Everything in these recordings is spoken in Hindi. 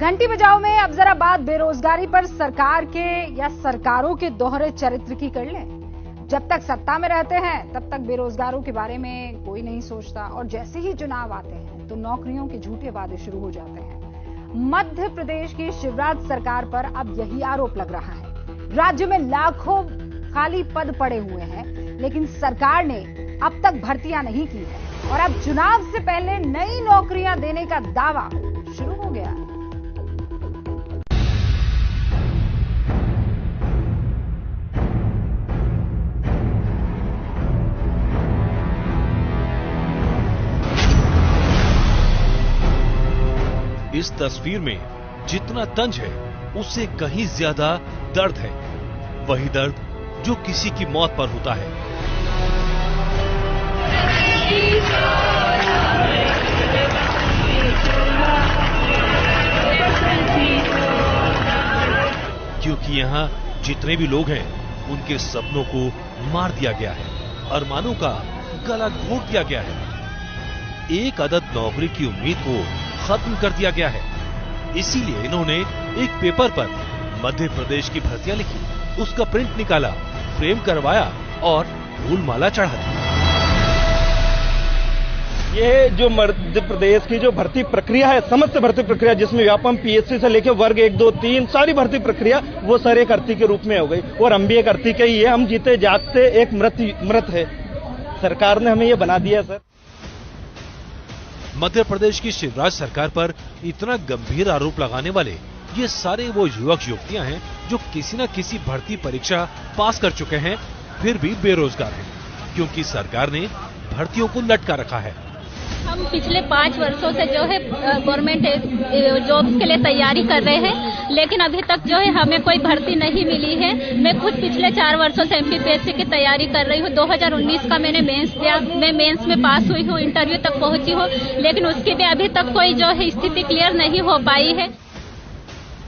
घंटी बजाओ में अब जरा बात बेरोजगारी पर सरकार के या सरकारों के दोहरे चरित्र की कर लें। जब तक सत्ता में रहते हैं तब तक बेरोजगारों के बारे में कोई नहीं सोचता और जैसे ही चुनाव आते हैं तो नौकरियों के झूठे वादे शुरू हो जाते हैं। मध्य प्रदेश की शिवराज सरकार पर अब यही आरोप लग रहा है। राज्य में लाखों खाली पद पड़े हुए हैं, लेकिन सरकार ने अब तक भर्तियां नहीं की है और अब चुनाव से पहले नई नौकरियां देने का दावा शुरू हो गया है। इस तस्वीर में जितना तंज है उससे कहीं ज्यादा दर्द है, वही दर्द जो किसी की मौत पर होता है। क्योंकि यहाँ जितने भी लोग हैं उनके सपनों को मार दिया गया है, अरमानों का गला घोट दिया गया है, एक अदद नौकरी की उम्मीद को खत्म कर दिया गया है। इसीलिए इन्होंने एक पेपर पर मध्य प्रदेश की भर्तियां लिखी, उसका प्रिंट निकाला, फ्रेम करवाया और फूलमाला चढ़ा दी। ये जो मध्य प्रदेश की जो भर्ती प्रक्रिया है, समस्त भर्ती प्रक्रिया जिसमें व्यापम पीएससी से लेकर वर्ग 1, 2, 3 सारी भर्ती प्रक्रिया वो सर एक अर्थी के रूप में हो गई और हम भी एक अर्थी के ही है। हम जीते जागते एक मृत है। सरकार ने हमें ये बना दिया सर। मध्य प्रदेश की शिवराज सरकार पर इतना गंभीर आरोप लगाने वाले ये सारे वो युवक युवतियां हैं जो किसी न किसी भर्ती परीक्षा पास कर चुके हैं, फिर भी बेरोजगार हैं, क्योंकि सरकार ने भर्तियों को लटका रखा है। हम पिछले 5 वर्षों से जो है गवर्नमेंट जॉब्स के लिए तैयारी कर रहे हैं, लेकिन अभी तक जो है हमें कोई भर्ती नहीं मिली है। मैं खुद पिछले 4 वर्षों से एमपीपीएससी की तैयारी कर रही हूँ। 2019 का मैंने मेंस दिया, मैं मेंस में पास हुई हूँ, इंटरव्यू तक पहुंची हूँ, लेकिन उसकी भी अभी तक कोई जो है स्थिति क्लियर नहीं हो पाई है।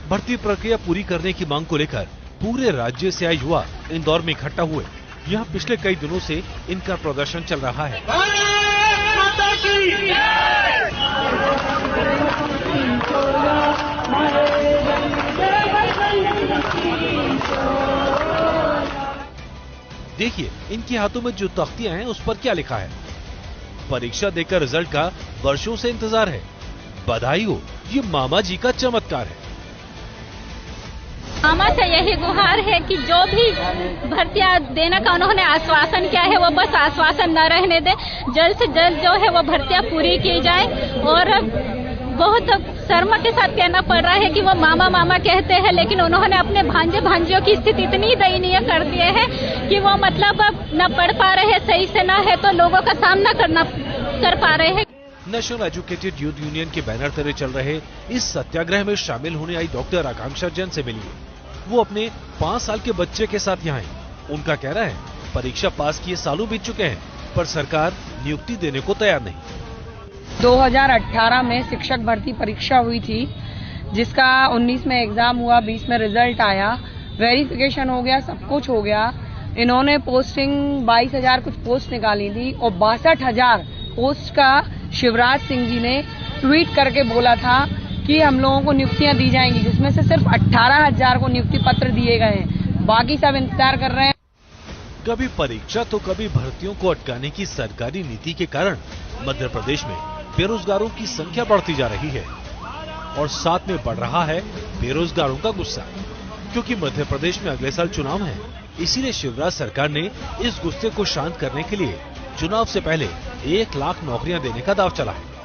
भर्ती प्रक्रिया पूरी करने की मांग को लेकर पूरे राज्य से आए युवा इंदौर में इकट्ठा हुए। यहाँ पिछले कई दिनों से इनका प्रदर्शन चल रहा है। देखिए इनके हाथों में जो तख्तियां हैं उस पर क्या लिखा है। परीक्षा देकर रिजल्ट का वर्षों से इंतजार है, बधाई हो, ये मामा जी का चमत्कार है। मामा से यही गुहार है कि जो भी भर्तियां देने का उन्होंने आश्वासन किया है वो बस आश्वासन न रहने दे, जल्द से जल्द जो है वो भर्तियां पूरी की जाए। और बहुत शर्म के साथ कहना पड़ रहा है कि वो मामा मामा कहते हैं, लेकिन उन्होंने अपने भांजे भांजियों की स्थिति इतनी दयनीय कर दी है कि वो मतलब न पढ़ पा रहे हैं सही से, न है तो लोगों का सामना कर पा रहे हैं। नेशनल एजुकेटेड यूथ यूनियन के बैनर तले चल रहे इस सत्याग्रह में शामिल होने आई डॉक्टर आकांक्षा जैन से मिलिए। वो अपने 5 साल के बच्चे के साथ यहाँ हैं। उनका कहना है परीक्षा पास किए सालों बीत चुके हैं, पर सरकार नियुक्ति देने को तैयार नहीं। 2018 में शिक्षक भर्ती परीक्षा हुई थी, जिसका 19 में एग्जाम हुआ, 20 में रिजल्ट आया, वेरिफिकेशन हो गया, सब कुछ हो गया। इन्होंने पोस्टिंग 22,000 कुछ पोस्ट निकाली थी और 62,000 पोस्ट का शिवराज सिंह जी ने ट्वीट करके बोला था कि हम लोगों को नियुक्तियां दी जाएंगी, जिसमें से सिर्फ 18,000 को नियुक्ति पत्र दिए गए हैं, बाकी सब इंतजार कर रहे हैं। कभी परीक्षा तो कभी भर्तियों को अटकाने की सरकारी नीति के कारण मध्य प्रदेश में बेरोजगारों की संख्या बढ़ती जा रही है और साथ में बढ़ रहा है बेरोजगारों का गुस्सा, क्योंकि मध्य प्रदेश में अगले साल चुनाव है। इसीलिए शिवराज सरकार ने इस गुस्से को शांत करने के लिए चुनाव से पहले 1 लाख नौकरियां देने का दाव चला है।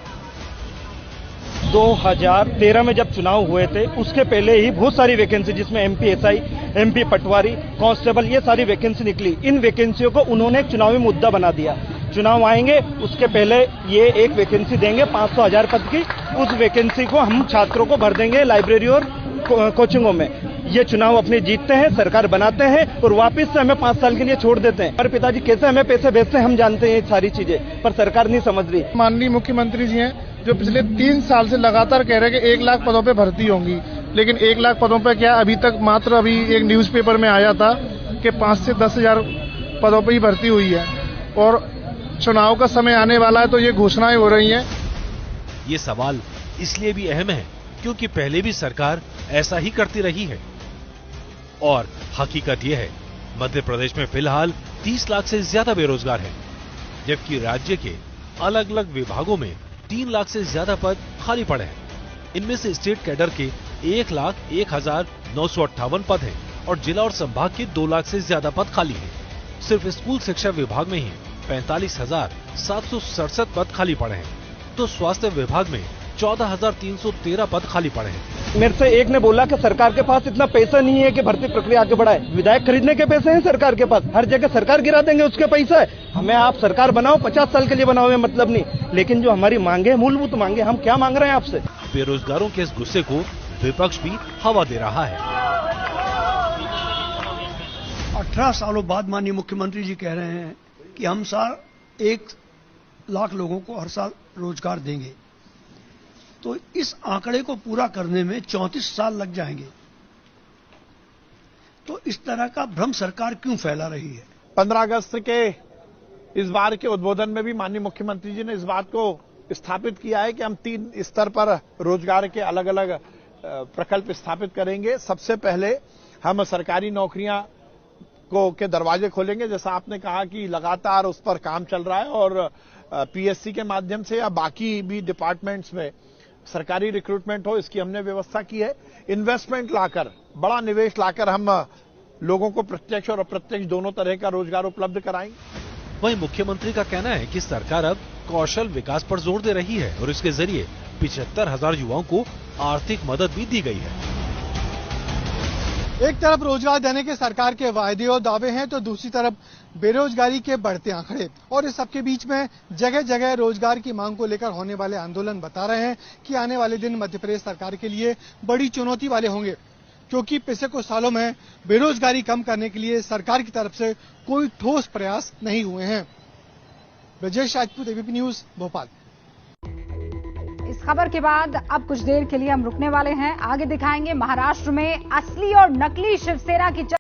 2013 में जब चुनाव हुए थे उसके पहले ही बहुत सारी वैकेंसी, जिसमें एमपी एसआई, एमपी पटवारी, कांस्टेबल, ये सारी वैकेंसी निकली। इन वैकेंसियों को उन्होंने एक चुनावी मुद्दा बना दिया। चुनाव आएंगे उसके पहले ये एक वैकेंसी देंगे 500,000 पद की, उस वैकेंसी को हम छात्रों को भर देंगे लाइब्रेरी और कोचिंगों में। ये चुनाव अपने जीतते हैं, सरकार बनाते हैं और वापस से हमें 5 साल के लिए छोड़ देते हैं। और पिताजी कैसे हमें पैसे भेजते हैं हम जानते हैं ये सारी चीजें, पर सरकार नहीं समझ रही। माननीय मुख्यमंत्री जी हैं जो पिछले 3 साल से लगातार कह रहे हैं कि 1 लाख पदों पे भर्ती होंगी, लेकिन 1 लाख पदों पे क्या अभी तक मात्र अभी एक न्यूज़पेपर में आया था कि 5 से 10,000 पदों पे ही भर्ती हुई है और चुनाव का समय आने वाला है तो ये घोषणाएं हो रही हैं। ये सवाल इसलिए भी अहम है क्योंकि पहले भी सरकार ऐसा ही करती रही है। और हकीकत यह है, मध्य प्रदेश में फिलहाल 30 लाख से ज्यादा बेरोजगार हैं, जबकि राज्य के अलग अलग विभागों में 3 लाख से ज्यादा पद खाली पड़े हैं। इनमें से स्टेट कैडर के 1,01,958 पद हैं और जिला और संभाग के 2 लाख से ज्यादा पद खाली हैं। सिर्फ स्कूल शिक्षा विभाग में ही 45,767 पद खाली पड़े हैं, तो स्वास्थ्य विभाग में 14,313 पद खाली पड़े हैं। मेरे से एक ने बोला कि सरकार के पास इतना पैसा नहीं है कि भर्ती प्रक्रिया आगे बढ़ाए। विधायक खरीदने के पैसे हैं सरकार के पास, हर जगह सरकार गिरा देंगे, उसके पैसा है। हमें आप सरकार बनाओ, 50 साल के लिए बनाओ, में मतलब नहीं, लेकिन जो हमारी मांगे, मूलभूत मांगे, हम क्या मांग रहे हैं आपसे। बेरोजगारों के इस गुस्से को विपक्ष भी हवा दे रहा है। 18 सालों बाद माननीय मुख्यमंत्री जी कह रहे हैं कि हम 1 लाख लोगों को हर साल रोजगार देंगे, तो इस आंकड़े को पूरा करने में 34 साल लग जाएंगे। तो इस तरह का भ्रम सरकार क्यों फैला रही है? 15 अगस्त के इस बार के उद्बोधन में भी माननीय मुख्यमंत्री जी ने इस बात को स्थापित किया है कि हम 3 स्तर पर रोजगार के अलग अलग प्रकल्प स्थापित करेंगे। सबसे पहले हम सरकारी नौकरियां के दरवाजे खोलेंगे, जैसा आपने कहा कि लगातार उस पर काम चल रहा है, और पीएससी के माध्यम से या बाकी भी डिपार्टमेंट्स में सरकारी रिक्रूटमेंट हो, इसकी हमने व्यवस्था की है। इन्वेस्टमेंट लाकर, बड़ा निवेश लाकर हम लोगों को प्रत्यक्ष और अप्रत्यक्ष दोनों तरह का रोजगार उपलब्ध कराएंगे। वहीं मुख्यमंत्री का कहना है कि सरकार अब कौशल विकास पर जोर दे रही है और इसके जरिए 75,000 युवाओं को आर्थिक मदद भी दी गई है। एक तरफ रोजगार देने के सरकार के वायदे और दावे हैं, तो दूसरी तरफ बेरोजगारी के बढ़ते आंकड़े, और इस सबके बीच में जगह जगह रोजगार की मांग को लेकर होने वाले आंदोलन बता रहे हैं कि आने वाले दिन मध्य प्रदेश सरकार के लिए बड़ी चुनौती वाले होंगे, क्योंकि पिछले कुछ सालों में बेरोजगारी कम करने के लिए सरकार की तरफ से कोई ठोस प्रयास नहीं हुए हैं। Brajesh Rajput, ABP news, Bhopal. इस खबर के बाद अब कुछ देर के लिए हम रुकने वाले हैं। आगे दिखाएंगे महाराष्ट्र में असली और नकली शिवसेना की